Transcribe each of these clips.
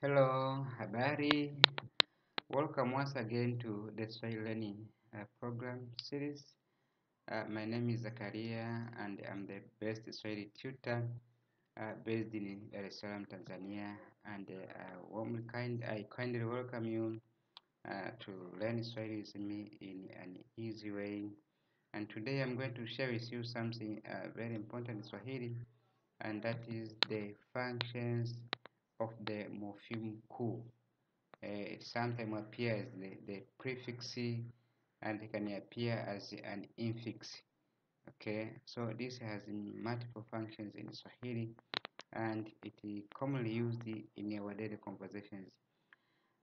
Hello, habari. Welcome once again to the Swahili Learning program series. My name is Zakaria and I'm the best Swahili tutor based in Dar es Salaam, Tanzania. And I kindly welcome you to learn Swahili with me in an easy way. And today I'm going to share with you something very important in Swahili, and that is the functions of the morpheme ku. It sometimes appears the prefix and it can appear as an infix. Okay, so this has multiple functions in Swahili and it is commonly used in our daily conversations.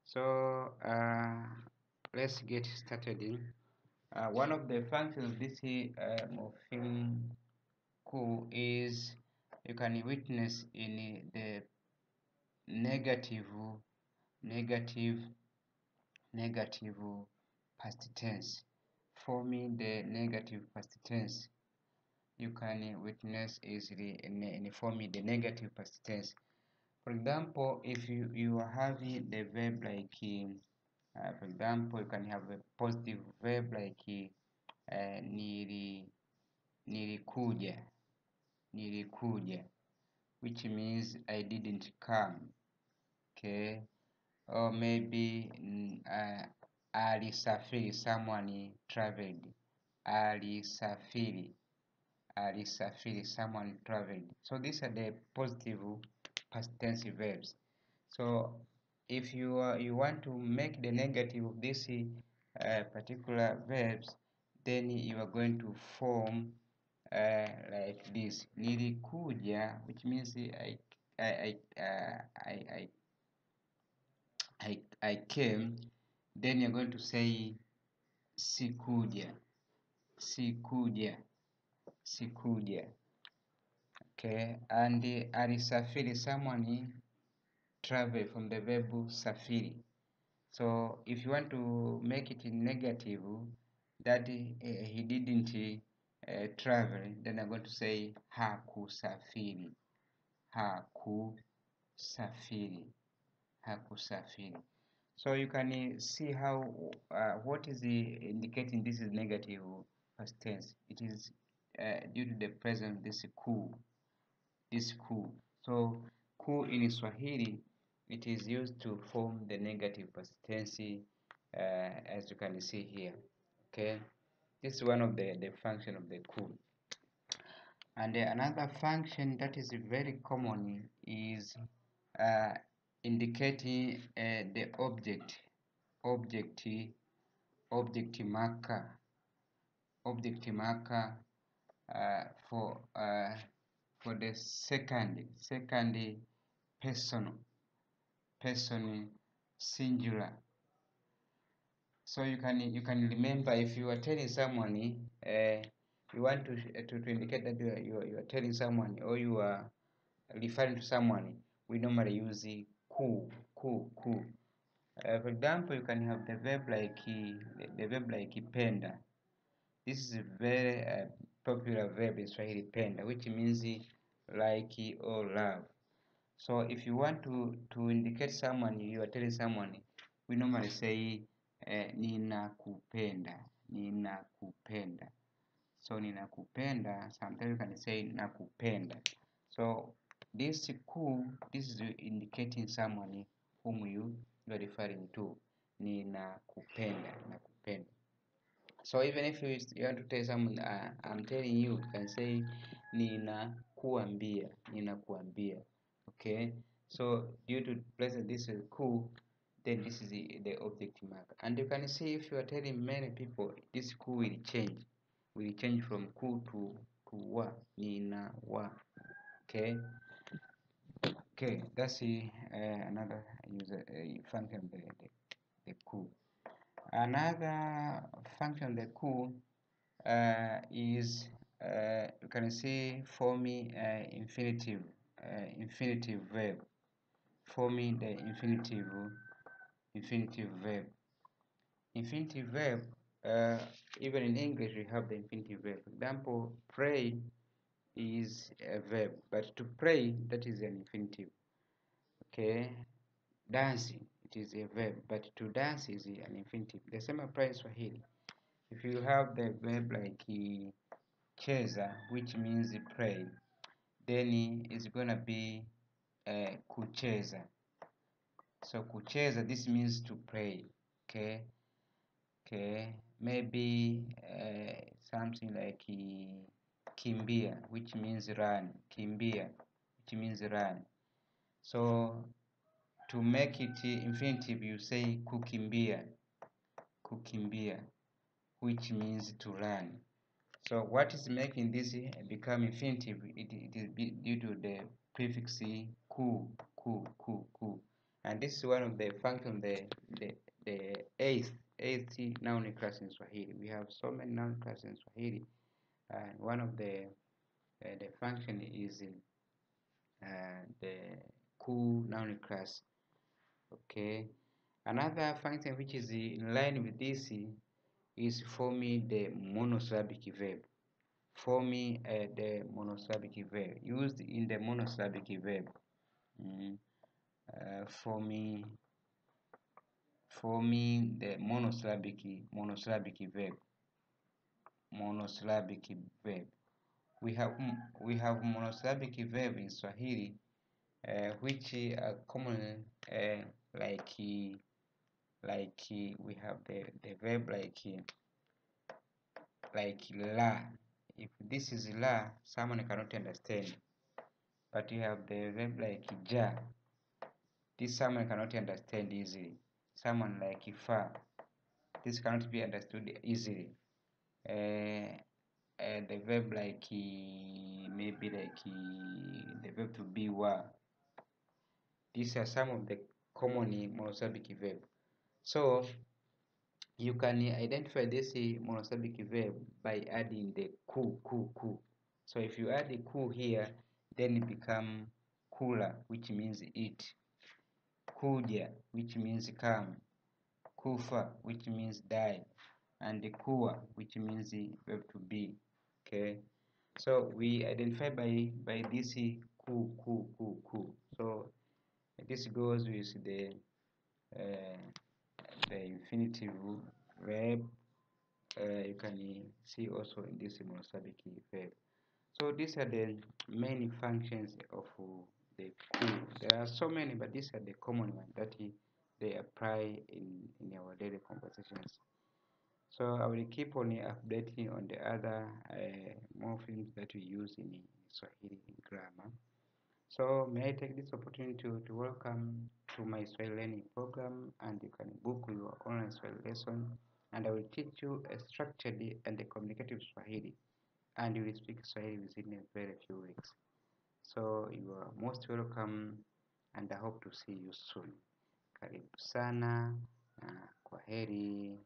So let's get started in. One of the functions of this morpheme ku is you can witness in the negative negative negative past tense. Forming the negative past tense, you can witness easily in forming the negative past tense. For example, if you are having the verb like for example, you can have a positive verb like nilikuja, nilikuja, which means I didn't come. Okay, or maybe alisafiri, someone traveled. Alisafiri, alisafiri, someone traveled. So these are the positive past tense verbs. So if you want to make the negative of this particular verbs, then you are going to form like this: nilikuja, which means I came. Then you're going to say sikuja, sikuja, sikuja. Okay, and alisafiri, someone travel from the verb safiri. So if you want to make it in negative, that he didn't travel, then I'm going to say hakusafiri, hakusafiri, hakusafiri. So you can see how what is indicating this is negative past tense. It is due to the presence of this ku, this ku. So ku in Swahili, it is used to form the negative past tense, as you can see here. Okay, this is one of the function of the ku. And another function that is very common is uh, indicating the object marker, object marker for the second person singular. So you can remember, if you are telling someone you want to indicate that you are telling someone, or you are referring to someone, we normally use ku. For example, you can have the verb like penda. This is a very popular verb in Swahili, penda, which means like or love. So if you want to indicate someone, you are telling someone, we normally say ninakupenda, ninakupenda. So ninakupenda, sometimes you can say nakupenda. So this ku, this is indicating someone whom you are referring to. Ninakupenda, nakupenda. So even if you want to tell someone, I'm telling you, you can say ninakuambia, ninakuambia. Okay, so due to present this is ku, then this is the object mark. And you can see, if you are telling many people, this ku will change from ku to wa, nina wa. Okay, that's another user function of the ku. Another function of the ku is you can see forming infinitive verb, forming the infinitive verb. Infinitive verb, even in English we have the infinitive verb. For example, pray is a verb, but to pray, that is an infinitive. Okay, dancing, it is a verb, but to dance is an infinitive. The same applies in Swahili. If you have the verb like cheza, which means play, then it's gonna be kucheza. So kucheza, this means to play. Okay, okay. Maybe something like kimbia, which means run. Kimbia, which means run. So to make it infinitive, you say kukimbia, kukimbia, which means to run. So what is making this become infinitive? It is due to the prefix ku, ku, ku, ku. And this is one of the functions, the eighth noun class in Swahili. We have so many noun classes in Swahili, and one of the function is the ku noun class. Okay. Another function which is in line with this is forming the monosyllabic verb. Forming the monosyllabic verb, used in the monosyllabic verb. Forming the monosyllabic verb. Monosyllabic verb. We have monosyllabic verb in Swahili, which are common like we have the verb like la. If this is la, someone cannot understand. But you have the verb like ja. This someone cannot understand easily. Someone like fa. This cannot be understood easily. The verb like maybe like the verb to be wa. These are some of the common monosyllabic verb. So you can identify this monosyllabic verb by adding the ku, ku, ku. So if you add the ku here, then it become kula, which means eat. Kuja, which means come. Kufa, which means die. And the kuwa, which means the verb to be. Okay. So we identify by this ku, ku, ku, ku. So this goes with the infinitive verb. You can see also in this monosyllabic verb. So these are the main functions of the ku. There are so many, but these are the common ones that they apply in our daily conversations. So I will keep on updating on the other morphemes that we use in Swahili grammar. So may I take this opportunity to welcome to my Swahili learning program, and you can book your online Swahili lesson, and I will teach you a structured and a communicative Swahili, and you will speak Swahili within a very few weeks. So you are most welcome, and I hope to see you soon. Karibu sana, kwaheri.